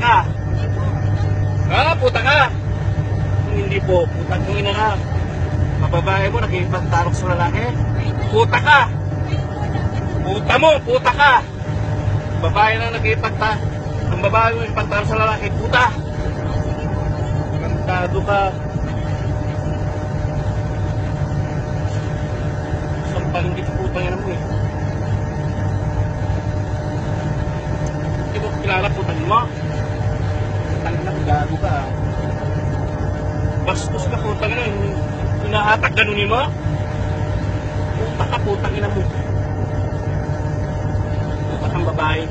ka. Puta ka. Hindi po, putang ina na. Mababae mo, nakipagtarok sa lalaki. Puta ka. Puta mo, puta ka. Babae na nakipagtarok. Ang babae mo nakipagtarok sa lalaki, puta. Kantado ka. Sampaling dito putang ina mo eh. Hindi mo kilala putang mo. Putang ina mo, gago ka. Bastos ka putang ina. Hinahatak ganunin mo. Puta ka putang ina mo. Puta kang babae.